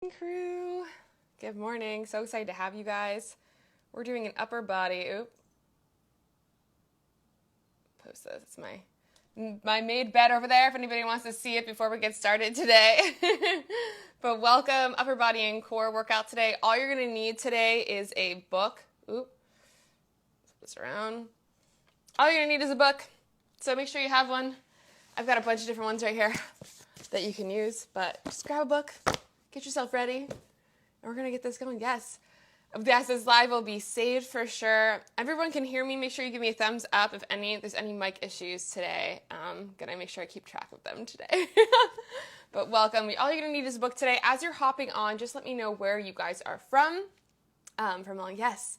morning, crew. Good morning. So excited to have you guys. We're doing an upper body. Post this. It's my made bed over there if anybody wants to see it before we get started today. But welcome, upper body and core workout today. All you're going to need today is a book. Flip this around. All you're going to need is a book. So make sure you have one. I've got a bunch of different ones right here that you can use, but just grab a book, get yourself ready, and we're going to get this going. Yes, this live will be saved for sure. Everyone can hear me. Make sure you give me a thumbs up if there's any mic issues today. Gonna make sure I keep track of them today. But welcome. All you're going to need is a book today. As you're hopping on, just let me know where you guys are from. Yes.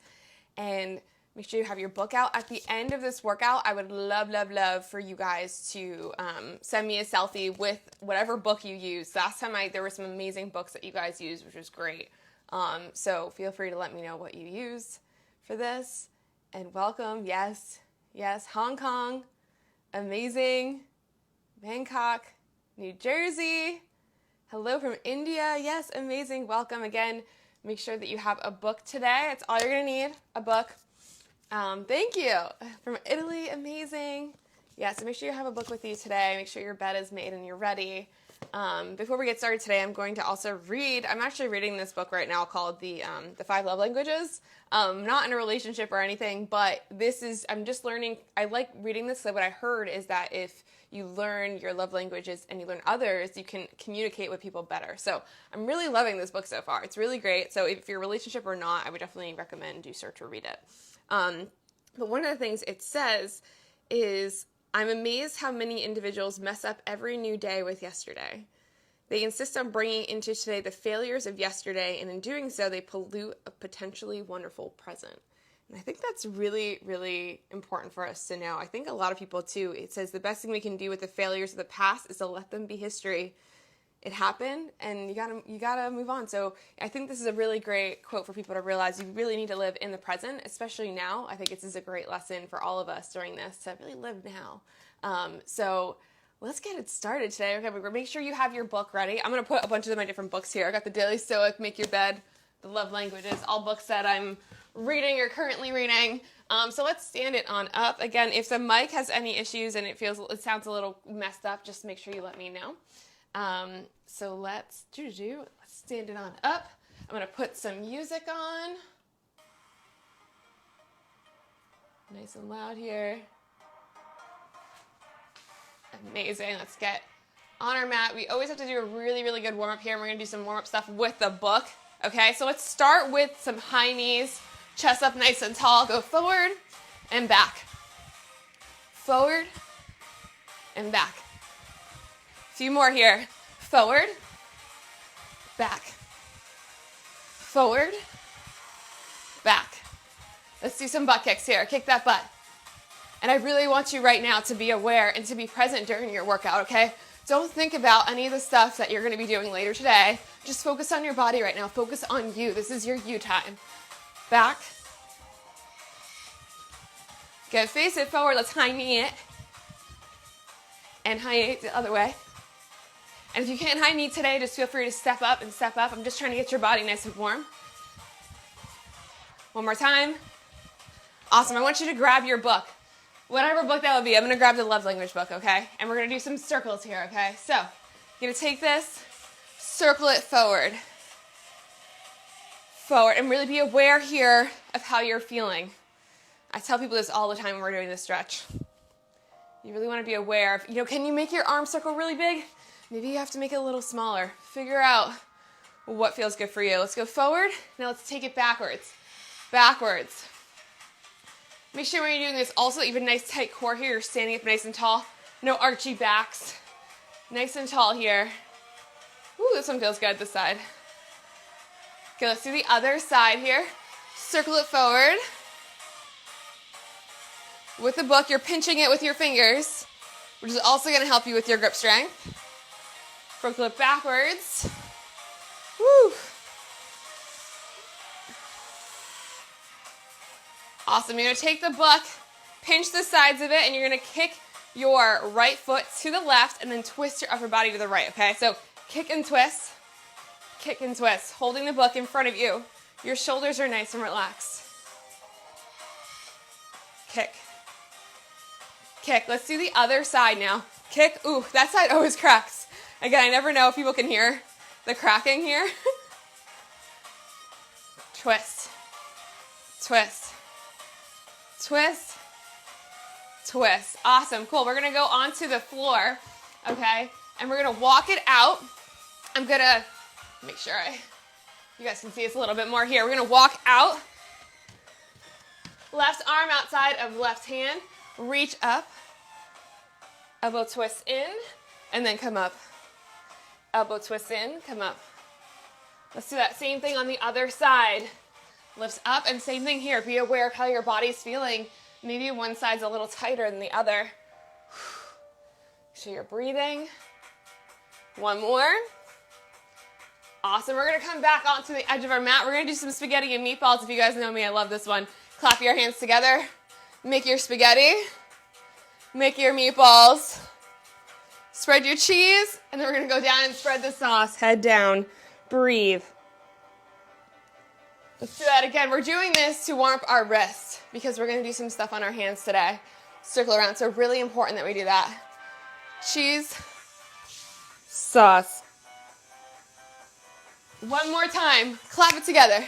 And make sure you have your book out. At the end of this workout, I would love for you guys to send me a selfie with whatever book you use. Last time there were some amazing books that you guys used, which was great. So feel free to let me know what you used for this. And welcome. Yes. Hong Kong. Amazing. Bangkok. New Jersey. Hello from India. Yes, amazing. Welcome again. Make sure that you have a book today. That's all you're going to need, a book. Thank you. From Italy, amazing. Yeah, so make sure you have a book with you today. Make sure your bed is made and you're ready. Before we get started today, I'm going to also I'm actually reading this book right now called The 5 Love Languages. Not in a relationship or anything, but I'm just learning. I like reading this. So what I heard is that if you learn your love languages and you learn others, you can communicate with people better. So I'm really loving this book so far. It's really great. So if you're in a relationship or not, I would definitely recommend do search or read it. But one of the things it says is, I'm amazed how many individuals mess up every new day with yesterday. They insist on bringing into today the failures of yesterday, and in doing so, they pollute a potentially wonderful present. And I think that's really, really important for us to know. I think a lot of people too, it says the best thing we can do with the failures of the past is to let them be history. It happened, and you gotta move on. So I think this is a really great quote for people to realize you really need to live in the present, especially now. I think this is a great lesson for all of us during this to really live now. So let's get it started today. Okay, make sure you have your book ready. I'm gonna put a bunch of my different books here. I got the Daily Stoic, Make Your Bed, the Love Languages, all books that I'm reading or currently reading. So let's stand it on up. Again, if the mic has any issues and it sounds a little messed up, just make sure you let me know. So let's stand it on up. I'm going to put some music on. Nice and loud here. Amazing. Let's get on our mat. We always have to do a really, really good warm-up here. And we're going to do some warm-up stuff with the book. Okay, so let's start with some high knees. Chest up nice and tall. Go forward and back. Forward and back. A few more here. Forward, back. Forward, back. Let's do some butt kicks here. Kick that butt. And I really want you right now to be aware and to be present during your workout, okay? Don't think about any of the stuff that you're going to be doing later today. Just focus on your body right now. Focus on you. This is your you time. Back. Good. Face it forward. Let's high knee it. And high knee it the other way. And if you can't high knee today, just feel free to step up and step up. I'm just trying to get your body nice and warm. One more time. Awesome. I want you to grab your book. Whatever book that would be. I'm going to grab the love language book, okay? And we're going to do some circles here, okay? So, you're going to take this, circle it forward. Forward. And really be aware here of how you're feeling. I tell people this all the time when we're doing this stretch. You really want to be aware of, can you make your arm circle really big? Maybe you have to make it a little smaller. Figure out what feels good for you. Let's go forward. Now let's take it backwards. Backwards. Make sure when you're doing this also that you have a nice tight core here. You're standing up nice and tall. No archy backs. Nice and tall here. Ooh, this one feels good, this side. Okay, let's do the other side here. Circle it forward. With the book, you're pinching it with your fingers, which is also going to help you with your grip strength. Circle it backwards. Woo. Awesome. You're going to take the book, pinch the sides of it, and you're going to kick your right foot to the left and then twist your upper body to the right, okay? So kick and twist. Kick and twist, holding the book in front of you. Your shoulders are nice and relaxed. Kick. Kick. Let's do the other side now. Kick. Ooh, that side always cracks. Again, I never know if people can hear the cracking here. Twist. Twist. Twist. Twist. Awesome. Cool. We're going to go onto the floor, okay? And we're going to walk it out. I'm going to make sure you guys can see us a little bit more here. We're going to walk out. Left arm outside of left hand. Reach up. Elbow twist in, and then come up. Elbow twist in, come up. Let's do that same thing on the other side. Lifts up, and same thing here. Be aware of how your body's feeling. Maybe one side's a little tighter than the other. Make sure you're breathing. One more. Awesome. We're going to come back onto the edge of our mat. We're going to do some spaghetti and meatballs. If you guys know me, I love this one. Clap your hands together. Make your spaghetti. Make your meatballs. Spread your cheese. And then we're going to go down and spread the sauce. Head down. Breathe. Let's do that again. We're doing this to warm up our wrists because we're going to do some stuff on our hands today. Circle around. So really important that we do that. Cheese. Sauce. One more time. Clap it together.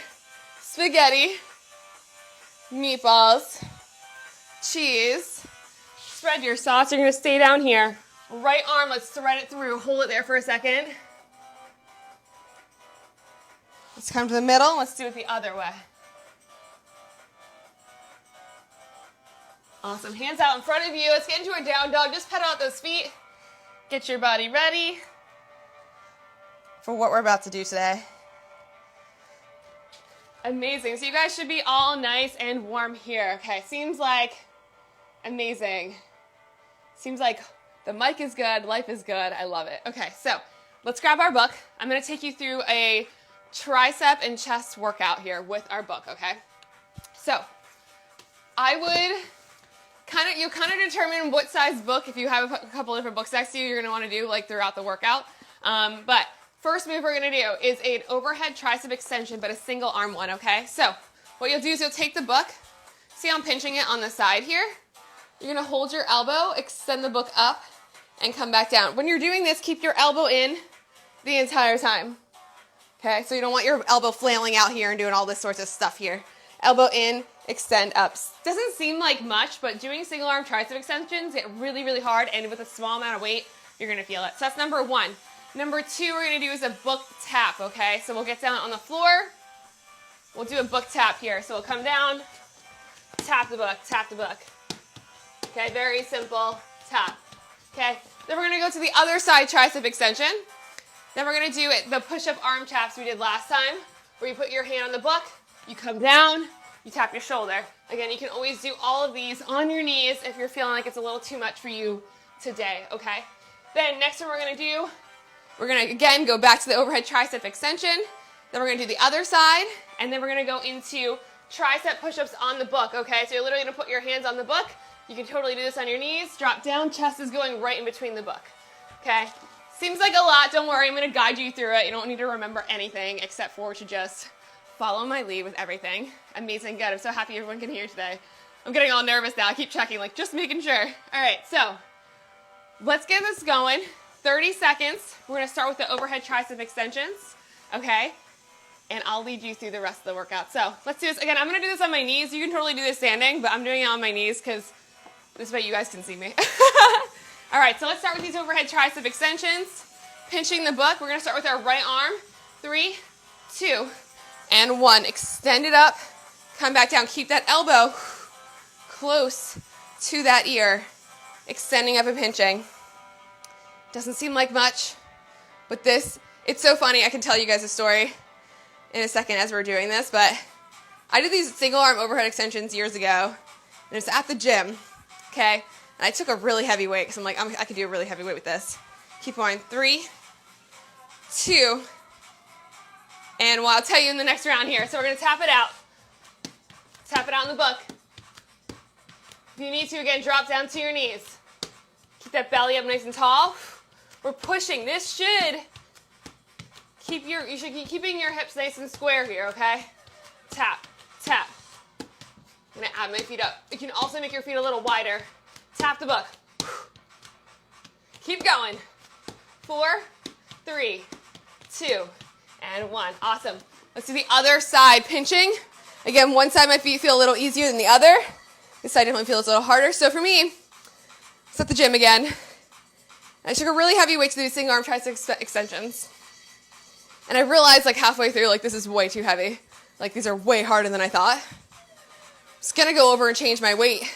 Spaghetti. Meatballs. Cheese. Spread your sauce. You're going to stay down here. Right arm, let's thread it through. Hold it there for a second. Let's come to the middle. Let's do it the other way. Awesome. Hands out in front of you. Let's get into a down dog. Just pedal out those feet. Get your body ready for what we're about to do today. Amazing. So you guys should be all nice and warm here. Okay, seems like amazing. Seems like the mic is good, life is good. I love it. Okay, so let's grab our book. I'm going to take you through a tricep and chest workout here with our book, okay? So I would you kind of determine what size book, if you have a couple different books next to you, you're going to want to do like throughout the workout. But first move we're going to do is an overhead tricep extension, but a single arm one, okay? So what you'll do is you'll take the book. See how I'm pinching it on the side here? You're going to hold your elbow, extend the book up, and come back down. When you're doing this, keep your elbow in the entire time. Okay, so you don't want your elbow flailing out here and doing all this sorts of stuff here. Elbow in, extend up. Doesn't seem like much, but doing single arm tricep extensions get really, really hard, and with a small amount of weight, you're going to feel it. So that's number one. Number two we're going to do is a book tap, okay? So we'll get down on the floor. We'll do a book tap here. So we'll come down, tap the book, tap the book. Okay, very simple tap. Okay, then we're going to go to the other side tricep extension. Then we're going to do the push-up arm taps we did last time, where you put your hand on the book, you come down, you tap your shoulder. Again, you can always do all of these on your knees if you're feeling like it's a little too much for you today, okay? Then next one we're going to do, we're going to again go back to the overhead tricep extension. Then we're going to do the other side, and then we're going to go into tricep push-ups on the book, okay? So you're literally going to put your hands on the book. You can totally do this on your knees. Drop down, chest is going right in between the book, okay? Seems like a lot. Don't worry, I'm going to guide you through it. You don't need to remember anything except for to just follow my lead with everything. Amazing, good. I'm so happy everyone can hear today. I'm getting all nervous now. I keep checking, like just making sure. All right, so let's get this going. 30 seconds. We're going to start with the overhead tricep extensions, okay? And I'll lead you through the rest of the workout. So let's do this. Again, I'm going to do this on my knees. You can totally do this standing, but I'm doing it on my knees because this way you guys can see me. All right, so let's start with these overhead tricep extensions. Pinching the book. We're going to start with our right arm. 3, 2, and 1. Extend it up. Come back down. Keep that elbow close to that ear. Extending up and pinching. Doesn't seem like much, but this, it's so funny. I can tell you guys a story in a second as we're doing this, but I did these single arm overhead extensions years ago, and it's at the gym, okay? And I took a really heavy weight because I'm like, I could do a really heavy weight with this. Keep going. 3, 2, and well, I'll tell you in the next round here. So we're going to tap it out. Tap it out in the book. If you need to, again, drop down to your knees. Keep that belly up nice and tall. We're pushing. This should You should keep keeping your hips nice and square here, okay? Tap, tap. I'm gonna add my feet up. You can also make your feet a little wider. Tap the book. Keep going. 4, 3, 2, and 1. Awesome. Let's do the other side pinching. Again, one side my feet feel a little easier than the other. This side definitely feels a little harder. So for me, it's at the gym again. I took a really heavy weight to do single arm tricep extensions. And I realized like halfway through, like this is way too heavy. Like these are way harder than I thought. I was gonna go over and change my weight.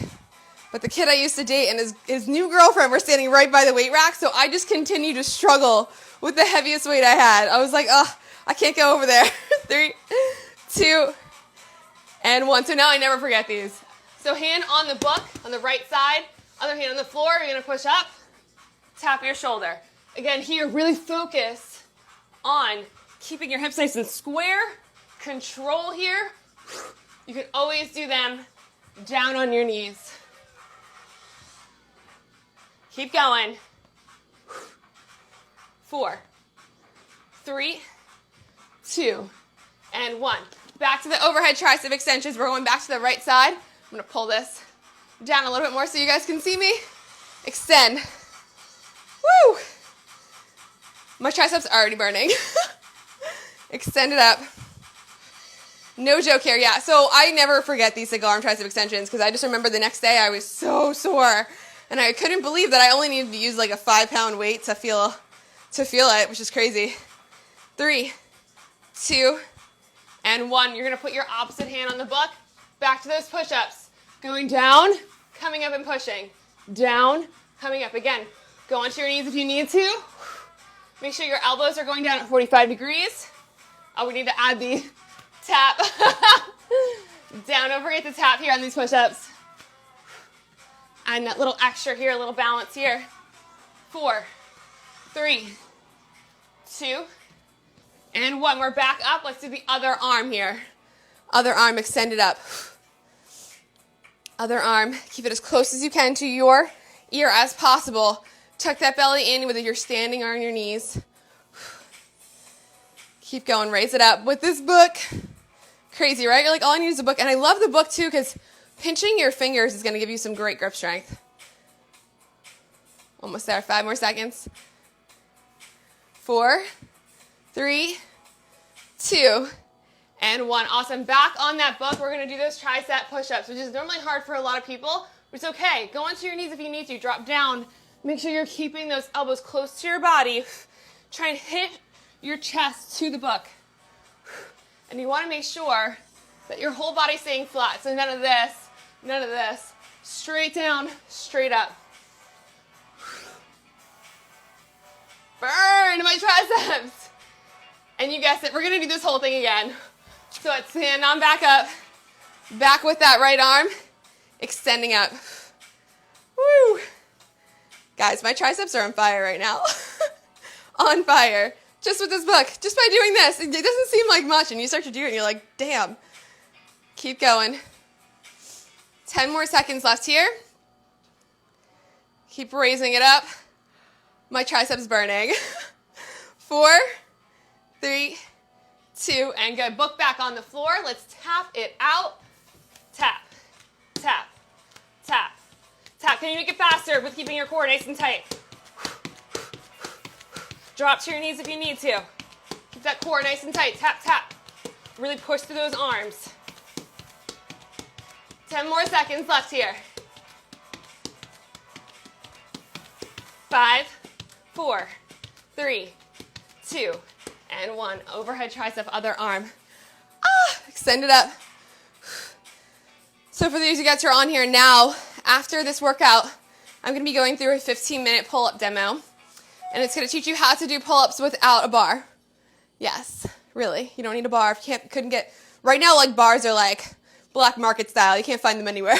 But the kid I used to date and his new girlfriend were standing right by the weight rack, so I just continued to struggle with the heaviest weight I had. I was like, I can't go over there. 3, 2, and 1. So now I never forget these. So hand on the book, on the right side, other hand on the floor, you're gonna push up, tap your shoulder. Again, here, really focus on keeping your hips nice and square, control here. You can always do them down on your knees. Keep going. 4, 3, 2, and 1. Back to the overhead tricep extensions. We're going back to the right side. I'm going to pull this down a little bit more so you guys can see me. Extend. Woo! My triceps are already burning. Extend it up. No joke here, yeah. So I never forget these single arm tricep extensions because I just remember the next day I was so sore. And I couldn't believe that I only needed to use like a 5-pound weight to feel it, which is crazy. 3, 2, and 1. You're going to put your opposite hand on the book. Back to those push-ups. Going down, coming up and pushing. Down, coming up. Again, go onto your knees if you need to. Make sure your elbows are going down at 45 degrees. Oh, we need to add the tap. Down, don't forget to tap here on these push-ups. And that little extra here, a little balance here. 4, 3, 2, and 1. We're back up. Let's do the other arm here. Other arm extended up. Other arm. Keep it as close as you can to your ear as possible. Tuck that belly in whether you're standing or on your knees. Keep going. Raise it up. With this book, crazy, right? You're like, all I need is a book. And I love the book, too, because pinching your fingers is going to give you some great grip strength. Almost there. 5 more seconds. 4, 3, 2, and 1. Awesome. Back on that book, we're going to do those tricep push-ups, which is normally hard for a lot of people, but it's okay. Go onto your knees if you need to. Drop down. Make sure you're keeping those elbows close to your body. Try and hit your chest to the book. And you want to make sure that your whole body's staying flat. So none of this, none of this. Straight down, straight up. Burn my triceps. And you guessed it, we're going to do this whole thing again. So let's stand on back up. Back with that right arm. Extending up. Woo. Guys, my triceps are on fire right now. On fire. Just with this book. Just by doing this. It doesn't seem like much. And you start to do it and you're like, damn. Keep going. 10 more seconds left here. Keep raising it up. My triceps burning. 4, 3, 2, and good. Book back on the floor. Let's tap it out. Tap, tap, tap, tap. Can you make it faster with keeping your core nice and tight? Drop to your knees if you need to. Keep that core nice and tight. Tap, tap. Really push through those arms. 10 more seconds left here. 5, 4, 3, 2, and 1. Overhead tricep, other arm. Extend it up. So for those of you guys who are on here now, after this workout, I'm going to be going through a 15-minute pull-up demo. And it's going to teach you how to do pull-ups without a bar. Yes, really. You don't need a bar. If you couldn't get... Right now, like, bars are like black market style. You can't find them anywhere.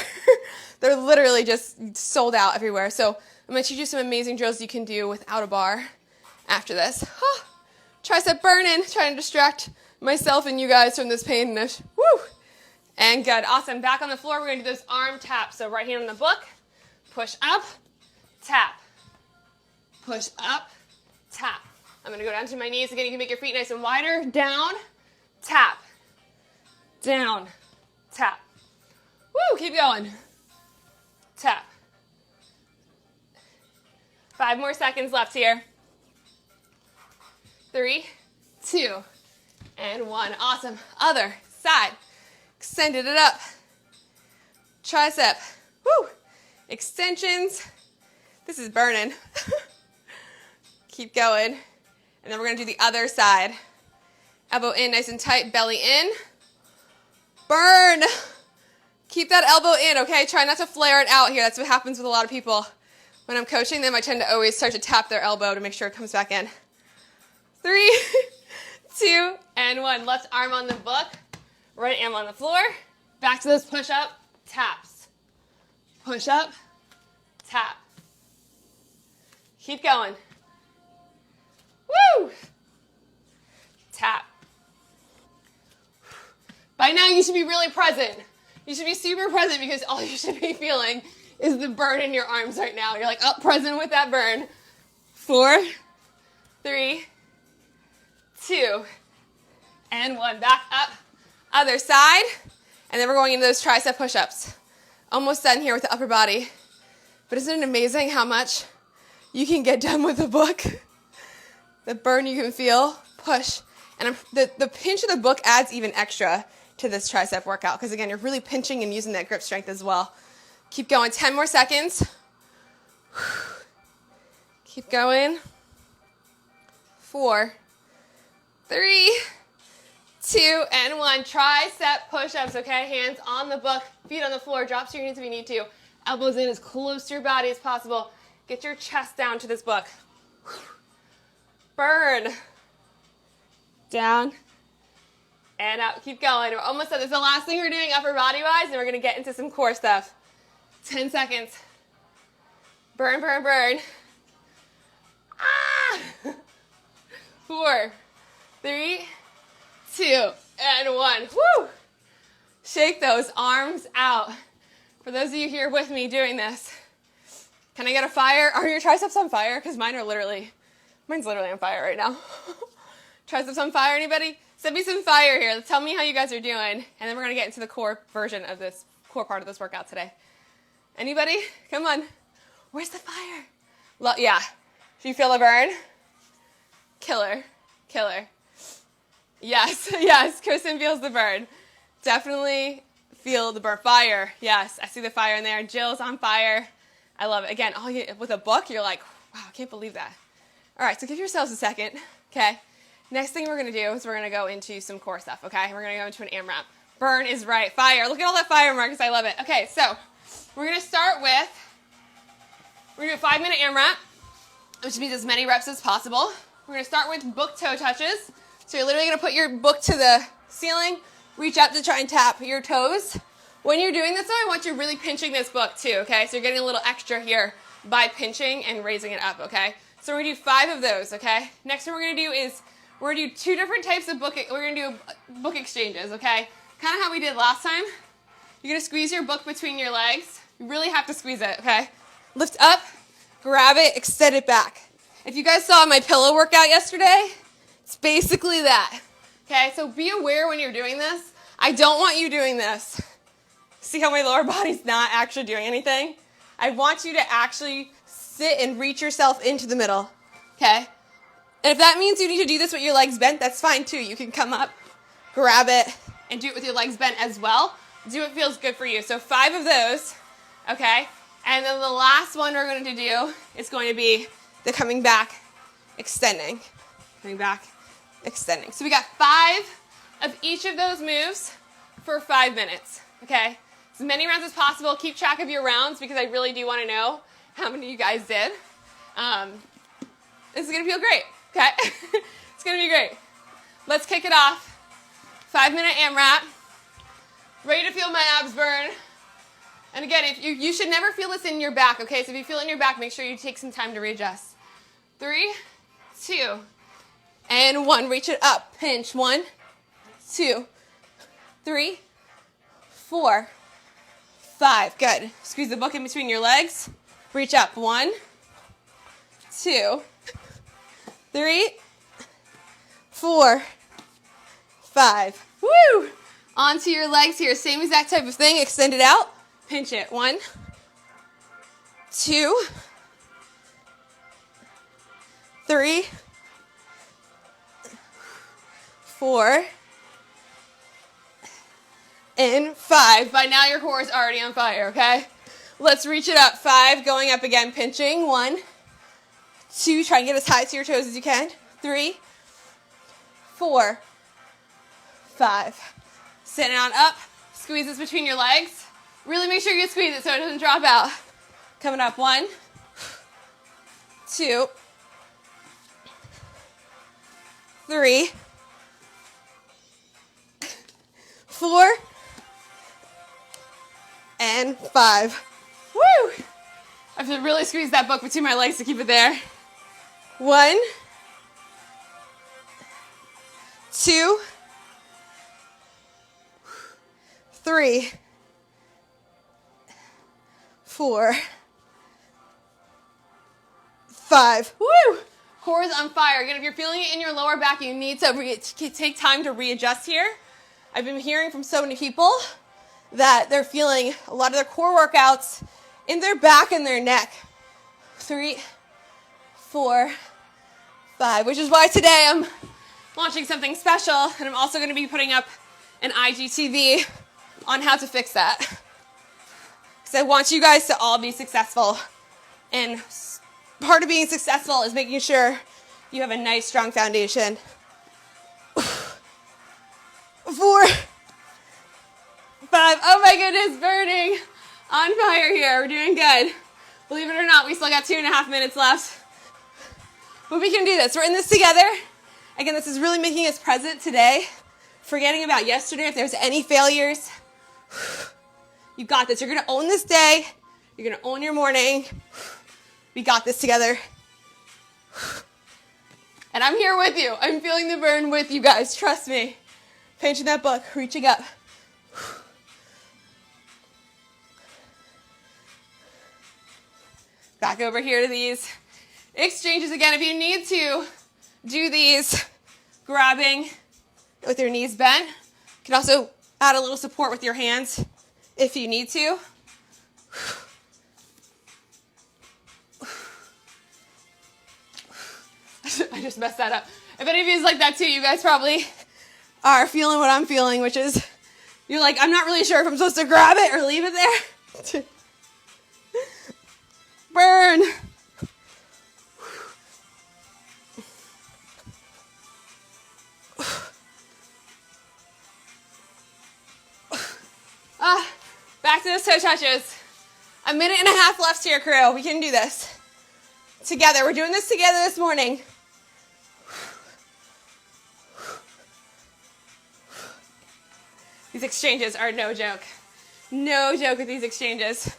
They're literally just sold out everywhere. So I'm going to teach you some amazing drills you can do without a bar after this. Tricep burning. Trying to distract myself and you guys from this pain. Woo! And good. Awesome. Back on the floor, we're going to do those arm taps. So right hand on the book. Push up. Tap. Push up. Tap. I'm going to go down to my knees. Again, you can make your feet nice and wider. Down, tap, down, tap. Woo, keep going. Tap. 5 more seconds left here. 3, 2, and 1. Awesome. Other side. Extended it up. Tricep. Woo. Extensions. This is burning. Keep going. And then we're going to do the other side. Elbow in nice and tight. Belly in. Burn. Keep that elbow in, okay? Try not to flare it out here. That's what happens with a lot of people. When I'm coaching them, I tend to always start to tap their elbow to make sure it comes back in. 3, 2, and 1. Left arm on the book. Right arm on the floor. Back to those push-up taps. Push up, tap. Keep going. Woo! Tap. By now, you should be really present. You should be super present because all you should be feeling is the burn in your arms right now. You're like, oh, present with that burn. 4, 3, 2, and 1. Back up. Other side. And then we're going into those tricep push-ups. Almost done here with the upper body. But isn't it amazing how much you can get done with a book? The burn you can feel. Push. And the pinch of the book adds even extra to this tricep workout because, again, you're really pinching and using that grip strength as well. Keep going. 10 more seconds. Keep going. 4, 3, 2, and 1. Tricep push-ups, okay? Hands on the book, feet on the floor. Drop to your knees if you need to. Elbows in as close to your body as possible. Get your chest down to this book. Burn. Down. And out. Keep going. We're almost done. This is the last thing we're doing upper body-wise, and we're going to get into some core stuff. 10 seconds. Burn, burn, burn. Ah! 4, 3, 2, and 1. Woo! Shake those arms out. For those of you here with me doing this, can I get a fire? Are your triceps on fire? Because mine's literally on fire right now. Triceps on fire, anybody? Send me some fire here. Tell me how you guys are doing. And then we're going to get into the core version of this, core part of this workout today. Anybody? Come on. Where's the fire? Yeah. Do you feel the burn? Killer. Killer. Yes, yes. Kristen feels the burn. Definitely feel the burn. Fire. Yes, I see the fire in there. Jill's on fire. I love it. Again, with a book, you're like, wow, I can't believe that. All right, so give yourselves a second, okay? Next thing we're going to do is we're going to go into some core stuff, okay? We're going to go into an AMRAP. Burn is right. Fire. Look at all that fire, Marcus. I love it. Okay, so we're going to start with, we're going to do a 5-minute AMRAP, which means as many reps as possible. We're going to start with book toe touches. So you're literally going to put your book to the ceiling, reach up to try and tap your toes. When you're doing this, though, I want you really pinching this book, too, okay? So you're getting a little extra here by pinching and raising it up, okay? So we're going to do 5 of those, okay? Next one we're going to do is we're going to do 2 different types of book. We're going to do book exchanges, okay? Kind of how we did last time. You're going to squeeze your book between your legs. You really have to squeeze it, okay? Lift up, grab it, extend it back. If you guys saw my pillow workout yesterday, it's basically that, okay? So be aware when you're doing this. I don't want you doing this. See how my lower body's not actually doing anything? I want you to actually sit and reach yourself into the middle, okay? And if that means you need to do this with your legs bent, that's fine too. You can come up, grab it, and do it with your legs bent as well. Do what feels good for you. So 5 of those, okay? And then the last one we're going to do is going to be the coming back, extending. Coming back, extending. So we got 5 of each of those moves for 5 minutes, okay? As many rounds as possible. Keep track of your rounds because I really do want to know how many you guys did. This is going to feel great, okay? It's going to be great. Let's kick it off. 5-minute AMRAP. Ready to feel my abs burn. And again, if you should never feel this in your back, okay? So if you feel it in your back, make sure you take some time to readjust. 3, 2, and 1. Reach it up. Pinch. 1, 2, 3, 4, 5. Good. Squeeze the book in between your legs. Reach up. 1, 2, 3, 4, 5. Woo! Onto your legs here. Same exact type of thing. Extend it out. Pinch it. 1, 2, 3, 4, and 5. By now your core is already on fire, okay? Let's reach it up. 5, going up again, pinching. 1, 2, try and get as high to your toes as you can. 3, 4, 5. Sitting on up, squeeze this between your legs. Really make sure you squeeze it so it doesn't drop out. Coming up, 1, 2, 3, 4, and 5. Woo! I have to really squeeze that book between my legs to keep it there. 1, 2, 3, 4, 5. Woo! Core is on fire. Again, if you're feeling it in your lower back, you need to take time to readjust here. I've been hearing from so many people that they're feeling a lot of their core workouts in their back and their neck. 3, 4, 5, which is why today I'm launching something special, and I'm also going to be putting up an IGTV on how to fix that. Because I want you guys to all be successful, and part of being successful is making sure you have a nice, strong foundation. 4, 5. Oh my goodness, burning. On fire here. We're doing good. Believe it or not, we still got 2.5 minutes left. But we can do this. We're in this together. Again, this is really making us present today. Forgetting about yesterday. If there's any failures, you got this. You're going to own this day. You're going to own your morning. We got this together. And I'm here with you. I'm feeling the burn with you guys. Trust me. Pinching that book. Reaching up. Back over here to these exchanges again. If you need to do these grabbing with your knees bent, you can also add a little support with your hands if you need to. I just messed that up. If any of you is like that too, you guys probably are feeling what I'm feeling, which is you're like, I'm not really sure if I'm supposed to grab it or leave it there. Burn. Back to those toe touches. 1.5 minutes left here, crew. We can do this together. We're doing this together this morning. These exchanges are no joke. No joke with these exchanges.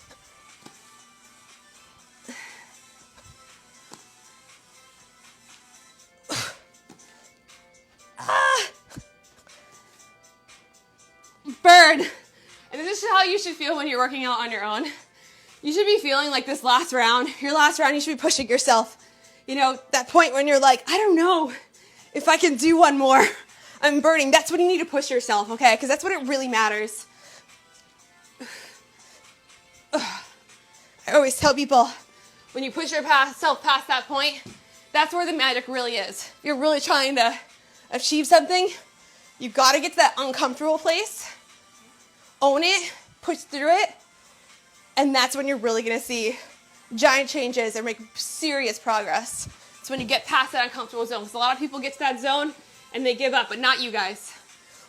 Burn. And this is how you should feel when you're working out on your own. You should be feeling like this last round. Your last round, you should be pushing yourself. You know, that point when you're like, I don't know if I can do one more. I'm burning. That's when you need to push yourself, okay? Because that's when it really matters. I always tell people, when you push yourself past that point, that's where the magic really is. If you're really trying to achieve something, you've got to get to that uncomfortable place, own it, push through it, and that's when you're really going to see giant changes and make serious progress. It's when you get past that uncomfortable zone. Because a lot of people get to that zone and they give up, but not you guys.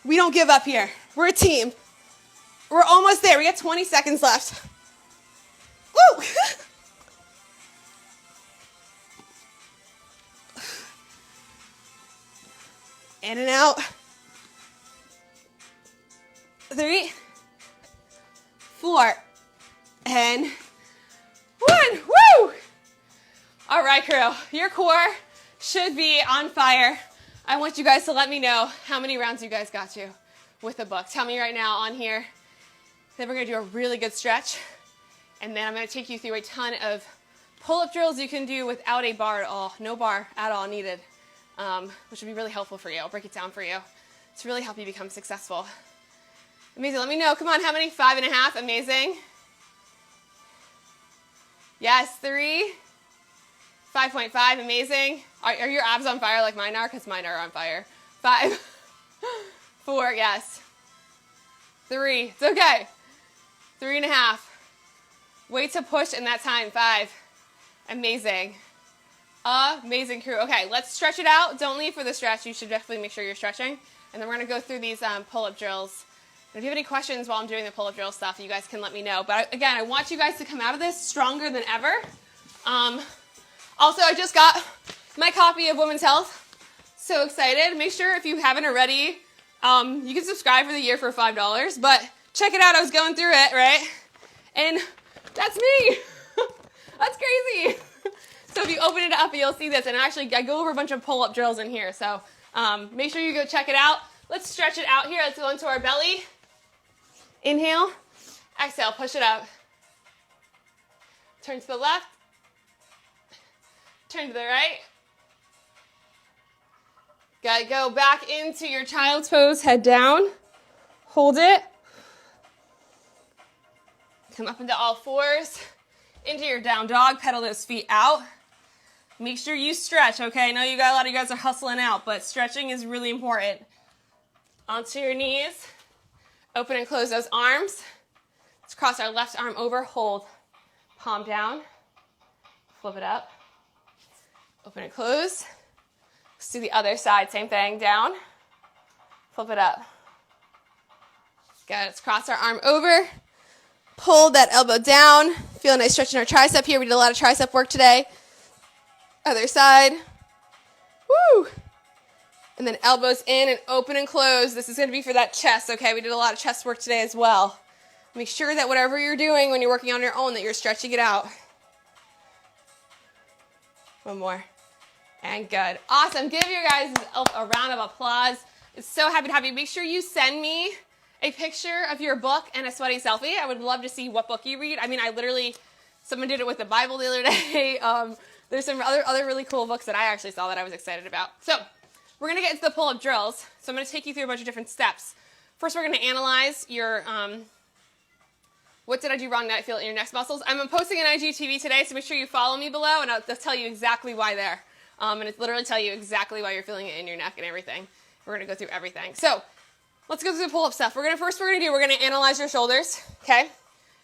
We don't give up here. We're a team. We're almost there. We got 20 seconds left. Woo! In and out. 3, 4, and 1. Woo! All right, crew. Your core should be on fire. I want you guys to let me know how many rounds you guys got to with the book. Tell me right now on here. Then we're going to do a really good stretch. And then I'm going to take you through a ton of pull-up drills you can do without a bar at all. No bar at all needed. which would be really helpful for you. I'll break it down for you to really help you become successful. Amazing. Let me know. Come on, how many? 5.5. Amazing. Yes, 3. 5.5. Amazing. Are your abs on fire like mine are? Because mine are on fire. 5. 4. Yes. 3. It's okay. 3.5. Wait to push in that time. 5. Amazing. Amazing, crew. Okay, let's stretch it out. Don't leave for the stretch. You should definitely make sure you're stretching. And then we're going to go through these pull-up drills. And if you have any questions while I'm doing the pull-up drill stuff, you guys can let me know. But again, I want you guys to come out of this stronger than ever. Also, I just got my copy of Women's Health. So excited. Make sure if you haven't already, you can subscribe for the year for $5. But check it out. I was going through it, right? And that's me. That's crazy. So if you open it up, you'll see this. And actually, I go over a bunch of pull-up drills in here. So make sure you go check it out. Let's stretch it out here. Let's go into our belly. Inhale. Exhale. Push it up. Turn to the left. Turn to the right. Got to go back into your child's pose. Head down. Hold it. Come up into all fours. Into your down dog. Pedal those feet out. Make sure you stretch, okay? I know you got a lot of you guys are hustling out, but stretching is really important. Onto your knees. Open and close those arms. Let's cross our left arm over. Hold. Palm down. Flip it up. Open and close. Let's do the other side. Same thing. Down. Flip it up. Good. Let's cross our arm over. Pull that elbow down. Feel a nice stretch in our tricep here. We did a lot of tricep work today. Other side. Woo! And then elbows in and open and close. This is going to be for that chest, okay? We did a lot of chest work today as well. Make sure that whatever you're doing when you're working on your own, that you're stretching it out. One more. And good. Awesome. Give you guys a round of applause. It's so happy to have you. Make sure you send me a picture of your book and a sweaty selfie. I would love to see what book you read. I mean, someone did it with the Bible the other day. There's some other really cool books that I actually saw that I was excited about. So we're going to get into the pull-up drills. So I'm going to take you through a bunch of different steps. First, we're going to analyze your, what did I do wrong that I feel in your neck muscles. I'm posting an IGTV today, so make sure you follow me below, and I'll tell you exactly why there. And it's literally tell you exactly why you're feeling it in your neck and everything. We're going to go through everything. So let's go through the pull-up stuff. We're going to analyze your shoulders, okay?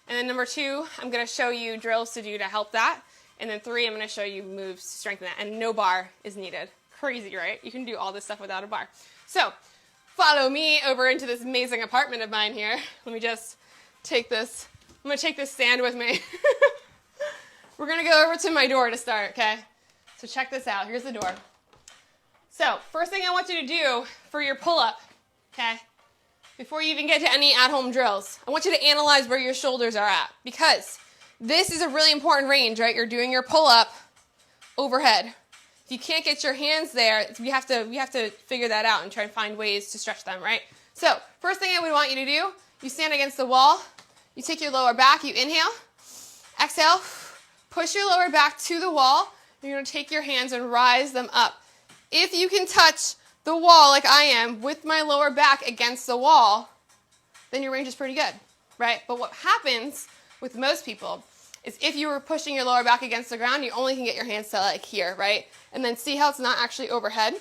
And then number 2, I'm going to show you drills to do to help that. And then 3, I'm going to show you moves to strengthen that. And no bar is needed. Crazy, right? You can do all this stuff without a bar. So follow me over into this amazing apartment of mine here. Let me just take this. I'm going to take this stand with me. We're going to go over to my door to start, okay? So check this out. Here's the door. So first thing I want you to do for your pull-up, okay, before you even get to any at-home drills, I want you to analyze where your shoulders are at, because this is a really important range, right? You're doing your pull-up overhead. If you can't get your hands there, we have to figure that out and try and find ways to stretch them, right? So first thing I would want you to do, you stand against the wall, you take your lower back, you inhale, exhale, push your lower back to the wall, you're going to take your hands and rise them up. If you can touch the wall like I am with my lower back against the wall, then your range is pretty good, right? But what happens with most people is if you were pushing your lower back against the ground, you only can get your hands to like here, right? And then see how it's not actually overhead?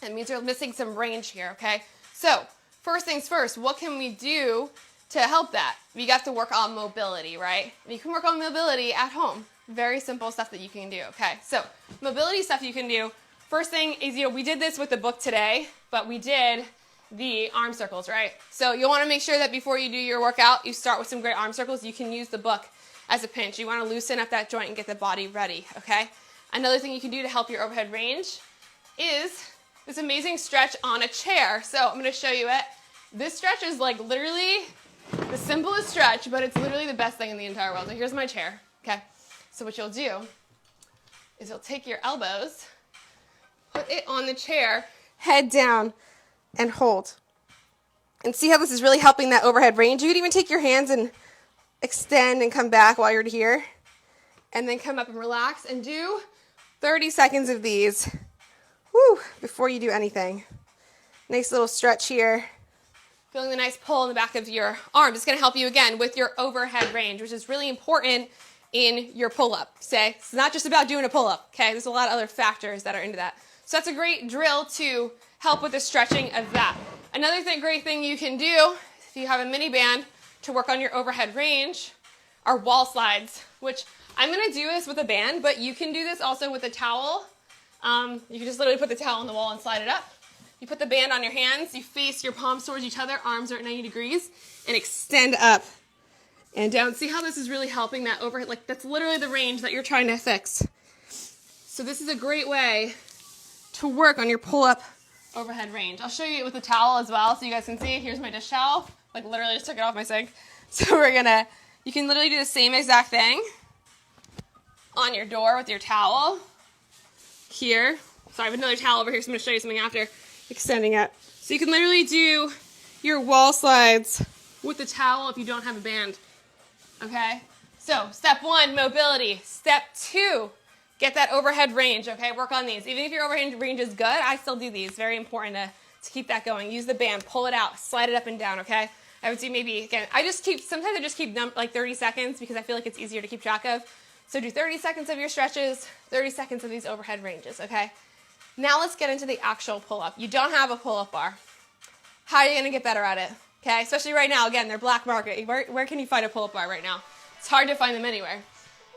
It means you're missing some range here, okay? So first things first, what can we do to help that? We got to work on mobility, right? You can work on mobility at home. Very simple stuff that you can do, okay? So mobility stuff you can do. First thing is, we did this with the book today, but we did the arm circles, right? So you'll want to make sure that before you do your workout, you start with some great arm circles. You can use the book as a pinch. You want to loosen up that joint and get the body ready, okay? Another thing you can do to help your overhead range is this amazing stretch on a chair. So I'm going to show you it. This stretch is like literally the simplest stretch, but it's literally the best thing in the entire world. So here's my chair, okay? So what you'll do is you'll take your elbows, put it on the chair, head down, and hold. And see how this is really helping that overhead range? You could even take your hands and extend and come back while you're here. And then come up and relax and do 30 seconds of these before you do anything. Nice little stretch here. Feeling the nice pull in the back of your arm. It's going to help you again with your overhead range, which is really important in your pull-up. Okay? It's not just about doing a pull-up. Okay? There's a lot of other factors that are into that. So that's a great drill to help with the stretching of that. Another great thing you can do if you have a mini band to work on your overhead range are wall slides, which I'm going to do this with a band, but you can do this also with a towel. You can just literally put the towel on the wall and slide it up. You put the band on your hands, you face your palms towards each other, arms are at 90 degrees, and extend up and down. See how this is really helping that overhead? Like, that's literally the range that you're trying to fix. So this is a great way to work on your pull-up overhead range. I'll show you it with a towel as well so you guys can see. Here's my dish towel. Like, literally just took it off my sink. So you can literally do the same exact thing on your door with your towel here. Sorry, I have another towel over here, so I'm going to show you something after. Extending it. So you can literally do your wall slides with the towel if you don't have a band. Okay? So, step 1, mobility. Step 2, get that overhead range. Okay? Work on these. Even if your overhead range is good, I still do these. Very important to keep that going. Use the band. Pull it out. Slide it up and down. Okay? I would do maybe, again, sometimes I just keep like 30 seconds because I feel like it's easier to keep track of. So do 30 seconds of your stretches, 30 seconds of these overhead ranges. Okay? Now let's get into the actual pull-up. You don't have a pull-up bar. How are you going to get better at it? Okay, especially right now. Again, they're black market. Where can you find a pull-up bar right now? It's hard to find them anywhere.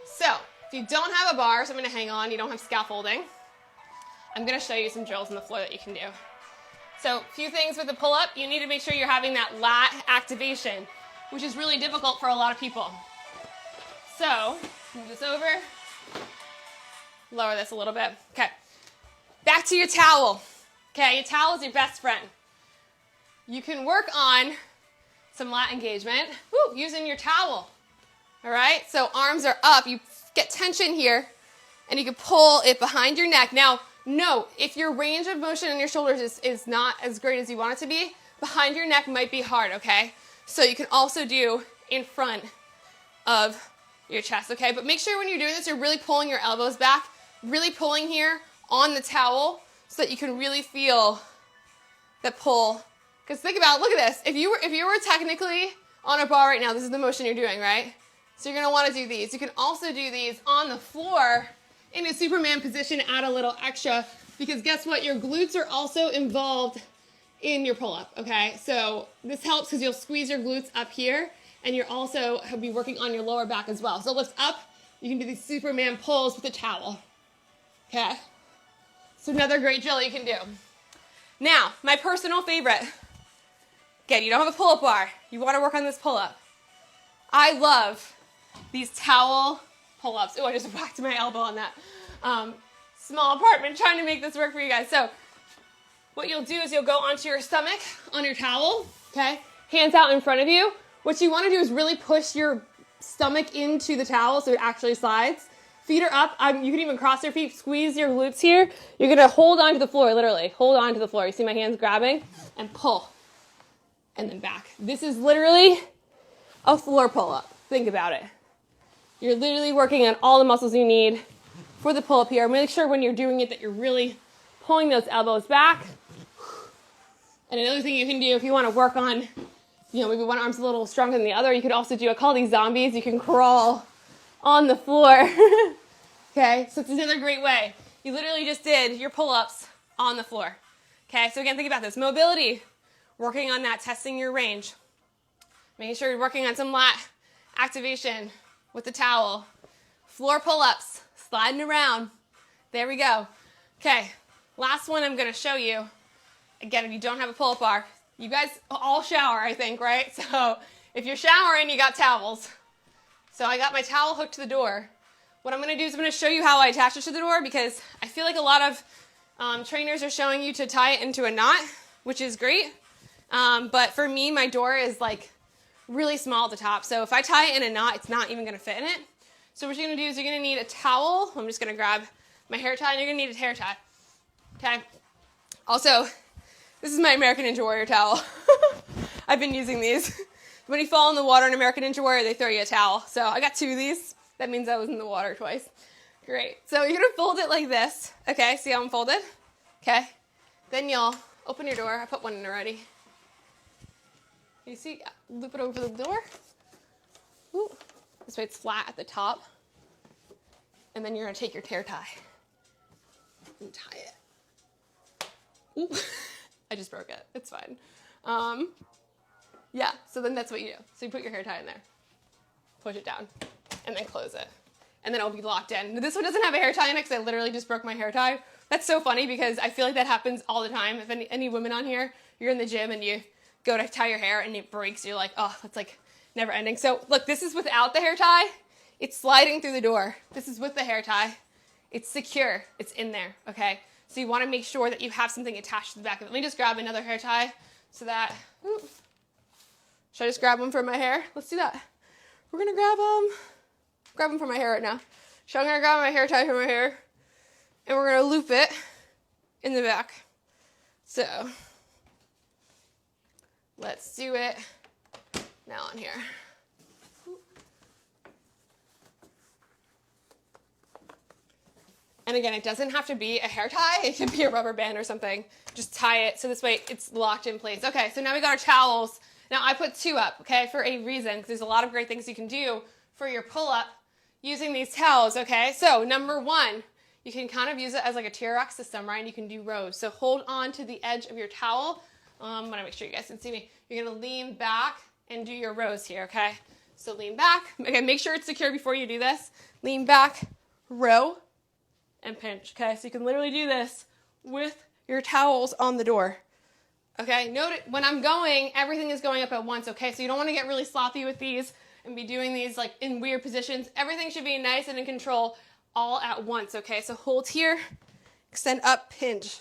So if you don't have a bar, so I'm going to hang on, you don't have scaffolding, I'm going to show you some drills on the floor that you can do. So a few things with the pull-up. You need to make sure you're having that lat activation, which is really difficult for a lot of people. So move this over. Lower this a little bit. Okay. Back to your towel. Okay, your towel is your best friend. You can work on some lat engagement using your towel. All right, so arms are up. You get tension here, and you can pull it behind your neck. Now, no, if your range of motion in your shoulders is not as great as you want it to be, behind your neck might be hard, okay? So you can also do in front of your chest, okay? But make sure when you're doing this, you're really pulling your elbows back, really pulling here on the towel so that you can really feel the pull. Because think about it, look at this. If you were technically on a bar right now, this is the motion you're doing, right? So you're going to want to do these. You can also do these on the floor in a Superman position, add a little extra, because guess what? Your glutes are also involved in your pull-up, okay? So this helps because you'll squeeze your glutes up here, and you're also be working on your lower back as well. So lift up. You can do these Superman pulls with a towel, okay? So another great drill you can do. Now, my personal favorite. Again, you don't have a pull-up bar. You want to work on this pull-up. I love these towel pull-ups. Oh, I just whacked my elbow on that. Small apartment, trying to make this work for you guys. So what you'll do is you'll go onto your stomach on your towel, okay? Hands out in front of you. What you want to do is really push your stomach into the towel so it actually slides. Feet are up. You can even cross your feet, squeeze your glutes here. You're going to hold on to the floor, literally. Hold on to the floor. You see my hands grabbing? And pull. And then back. This is literally a floor pull-up. Think about it. You're literally working on all the muscles you need for the pull-up here. Make sure when you're doing it that you're really pulling those elbows back. And another thing you can do if you want to work on, maybe one arm's a little stronger than the other, you could also do, I call these zombies. You can crawl on the floor. Okay, so it's another great way. You literally just did your pull-ups on the floor. Okay, so again, think about this. Mobility, working on that, testing your range. Making sure you're working on some lat activation with the towel. Floor pull-ups, sliding around. There we go. Okay, last one I'm going to show you. Again, if you don't have a pull-up bar, you guys all shower, I think, right? So if you're showering, you got towels. So I got my towel hooked to the door. What I'm going to do is I'm going to show you how I attach it to the door because I feel like a lot of trainers are showing you to tie it into a knot, which is great. But for me, my door is like really small at the top. So if I tie it in a knot, it's not even going to fit in it. So what you're going to do is you're going to need a towel. I'm just going to grab my hair tie, and you're going to need a hair tie. Okay. Also, this is my American Ninja Warrior towel. I've been using these. When you fall in the water in American Ninja Warrior, they throw you a towel. So I got 2 of these. That means I was in the water twice. Great. So you're going to fold it like this. Okay, see how I'm folded? okay? Then you'll open your door. I put one in already. You see, loop it over the door. Ooh. This way it's flat at the top. And then you're gonna take your tear tie and tie it. Ooh. I just broke it, it's fine. Yeah, so then that's what you do. So you put your hair tie in there, push it down, and then close it. And then it'll be locked in. This one doesn't have a hair tie in it because I literally just broke my hair tie. That's so funny because I feel like that happens all the time. If any women on here, you're in the gym and you go to tie your hair and it breaks, you're like, oh, that's like never ending. So look, this is without the hair tie. It's sliding through the door. This is with the hair tie. It's secure. It's in there, okay? So you want to make sure that you have something attached to the back of it. Let me just grab another hair tie so that, should I just grab one for my hair? Let's do that. We're going to grab them for my hair right now. So I'm going to grab my hair tie for my hair, and we're going to loop it in the back. So let's do it now on here. And again, it doesn't have to be a hair tie. It can be a rubber band or something. Just tie it so this way it's locked in place. Okay, so now we got our towels. Now I put 2 up, okay, for a reason, because there's a lot of great things you can do for your pull-up using these towels, okay? So number 1, you can kind of use it as like a tear-rock system, right? And you can do rows. So hold on to the edge of your towel. I'm gonna make sure you guys can see me. You're gonna lean back and do your rows here, okay? So lean back. Okay, make sure it's secure before you do this. Lean back, row, and pinch, okay? So you can literally do this with your towels on the door, okay? Note it, when I'm going, everything is going up at once, okay? So you don't want to get really sloppy with these and be doing these like in weird positions. Everything should be nice and in control all at once, okay? So hold here, extend up, pinch,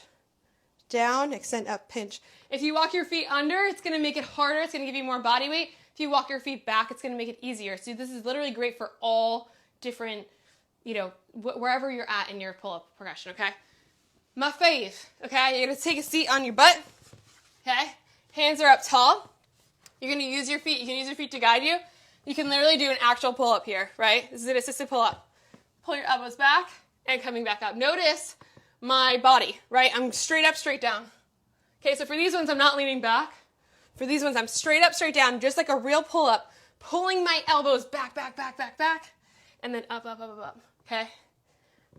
down, extend up, pinch. If you walk your feet under, it's gonna make it harder. It's gonna give you more body weight. If you walk your feet back, it's gonna make it easier. So this is literally great for all different, wherever you're at in your pull-up progression, okay? My fave, okay? You're gonna take a seat on your butt, okay? Hands are up tall. You're gonna use your feet. You can use your feet to guide you. You can literally do an actual pull-up here, right? This is an assisted pull-up. Pull your elbows back and coming back up. Notice my body, right? I'm straight up, straight down. Okay, so for these ones, I'm not leaning back. For these ones, I'm straight up, straight down, just like a real pull-up, pulling my elbows back, back, back, back, back, and then up, up, up, up, up, okay?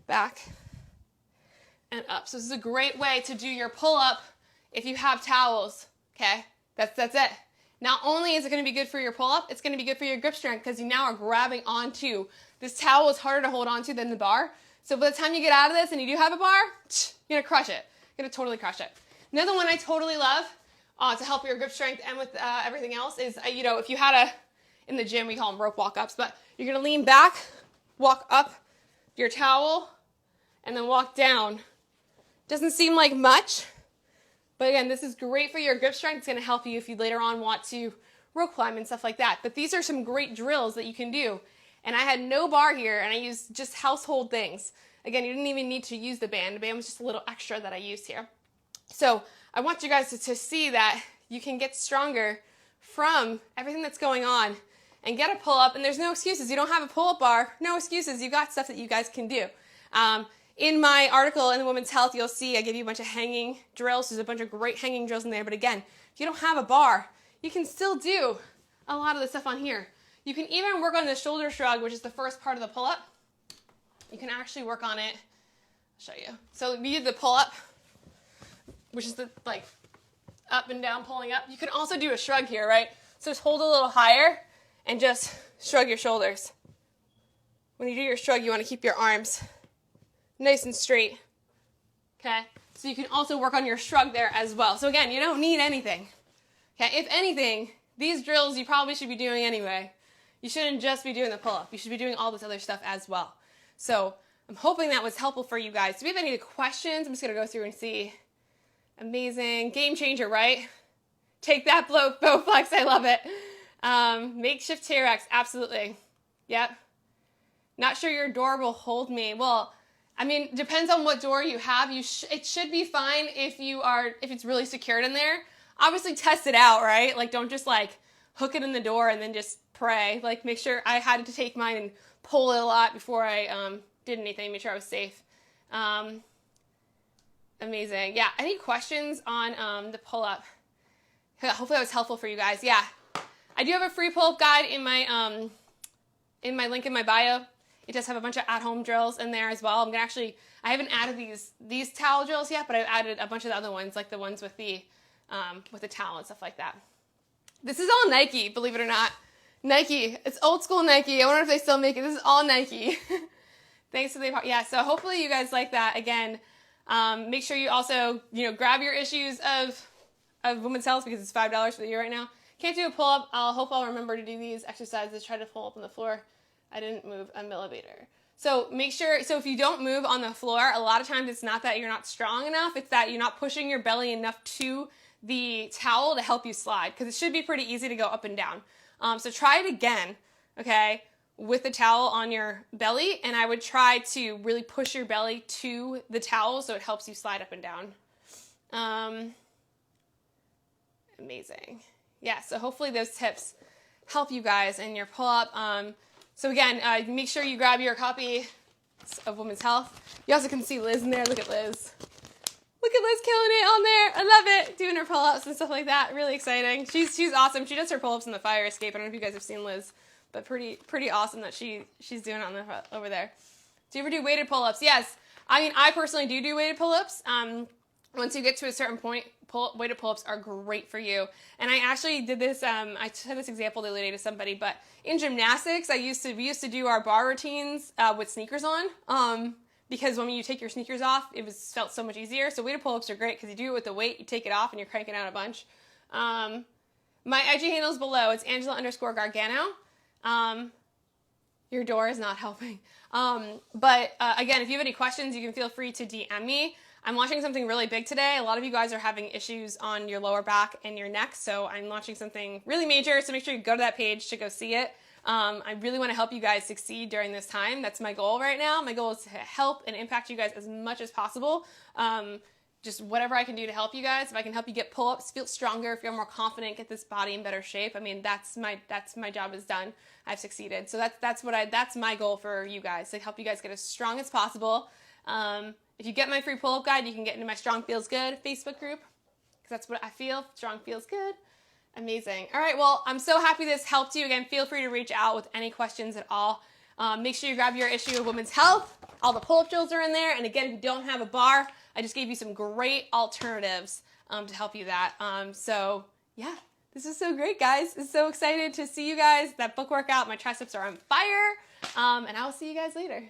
Back and up. So this is a great way to do your pull-up if you have towels, okay? That's it. Not only is it going to be good for your pull-up, it's going to be good for your grip strength because you now are grabbing onto. This towel is harder to hold onto than the bar. So by the time you get out of this and you do have a bar, you're going to crush it. You're going to totally crush it. Another one I totally love to help your grip strength and with everything else is, if you had in the gym, we call them rope walk-ups, but you're going to lean back, walk up your towel, and then walk down. Doesn't seem like much, but again, this is great for your grip strength. It's going to help you if you later on want to rope climb and stuff like that. But these are some great drills that you can do. And I had no bar here, and I used just household things. Again, you didn't even need to use the band. The band was just a little extra that I used here. So I want you guys to see that you can get stronger from everything that's going on and get a pull-up. And there's no excuses. You don't have a pull-up bar, no excuses. You've got stuff that you guys can do. In my article in the Women's Health, you'll see I give you a bunch of hanging drills. There's a bunch of great hanging drills in there. But again, if you don't have a bar, you can still do a lot of the stuff on here. You can even work on the shoulder shrug, which is the first part of the pull-up. You can actually work on it. I'll show you. So we did the pull-up, which is the up and down pulling up. You can also do a shrug here, right? So just hold a little higher and just shrug your shoulders. When you do your shrug, you want to keep your arms nice and straight. Okay? So you can also work on your shrug there as well. So again, you don't need anything. Okay? If anything, these drills you probably should be doing anyway. You shouldn't just be doing the pull-up. You should be doing all this other stuff as well. So I'm hoping that was helpful for you guys. Do we have any questions? I'm just going to go through and see. Amazing. Game changer, right? Take that, Bowflex. I love it. Makeshift T-Rex. Absolutely. Yep. Not sure your door will hold me. Well, I mean, depends on what door you have. It should be fine if it's really secured in there. Obviously, test it out, right? Don't just hook it in the door and then just pray. Make sure. I had to take mine and pull it a lot before I did anything. Make sure I was safe. Amazing. Yeah. Any questions on the pull-up? Hopefully that was helpful for you guys. Yeah. I do have a free pull-up guide in my link in my bio. It does have a bunch of at-home drills in there as well. I'm gonna I haven't added these towel drills yet, but I've added a bunch of the other ones, like the ones with the towel and stuff like that. This is all Nike, believe it or not. Nike. It's old school Nike. I wonder if they still make it. This is all Nike. Thanks for the, yeah, so hopefully you guys like that. Again, make sure you also, grab your issues of Women's Health because it's $5 for the year right now. Can't do a pull-up. Hope I'll remember to do these exercises. Try to pull up on the floor. I didn't move a millimeter. So make sure, so if you don't move on the floor, a lot of times it's not that you're not strong enough. It's that you're not pushing your belly enough to the towel to help you slide, because it should be pretty easy to go up and down. So try it again, okay, with the towel on your belly, and I would try to really push your belly to the towel so it helps you slide up and down. Amazing. Yeah, so hopefully those tips help you guys in your pull-up. So again, make sure you grab your copy of Women's Health. You also can see Liz in there. Look at Liz. Look at Liz killing it on there. I love it. Doing her pull-ups and stuff like that. Really exciting. She's awesome. She does her pull-ups in the fire escape. I don't know if you guys have seen Liz, but pretty awesome that she's doing it on over there. Do you ever do weighted pull-ups? Yes. I mean, I personally do weighted pull-ups. Once you get to a certain point, weighted pull-ups are great for you. And I actually did this, I had this example the other day to somebody, but in gymnastics, we used to do our bar routines with sneakers on, because when you take your sneakers off, felt so much easier. So weighted pull-ups are great because you do it with the weight, you take it off, and you're cranking out a bunch. My IG handle is below. It's Angela_Gargano. Your door is not helping. But again, if you have any questions, you can feel free to DM me. I'm launching something really big today. A lot of you guys are having issues on your lower back and your neck, so I'm launching something really major, so make sure you go to that page to go see it. I really want to help you guys succeed during this time. That's my goal right now. My goal is to help and impact you guys as much as possible. Just whatever I can do to help you guys. If I can help you get pull-ups, feel stronger, feel more confident, get this body in better shape. I mean, that's my job is done. I've succeeded. So that's my goal for you guys, to help you guys get as strong as possible. If you get my free pull-up guide, you can get into my Strong Feels Good Facebook group, because that's what I feel. Strong feels good. Amazing. All right, well, I'm so happy this helped you. Again, feel free to reach out with any questions at all. Make sure you grab your issue of Women's Health. All the pull-up drills are in there. And again, if you don't have a bar, I just gave you some great alternatives to help you that. So yeah, this is so great, guys. I'm so excited to see you guys. That book workout, my triceps are on fire. And I will see you guys later.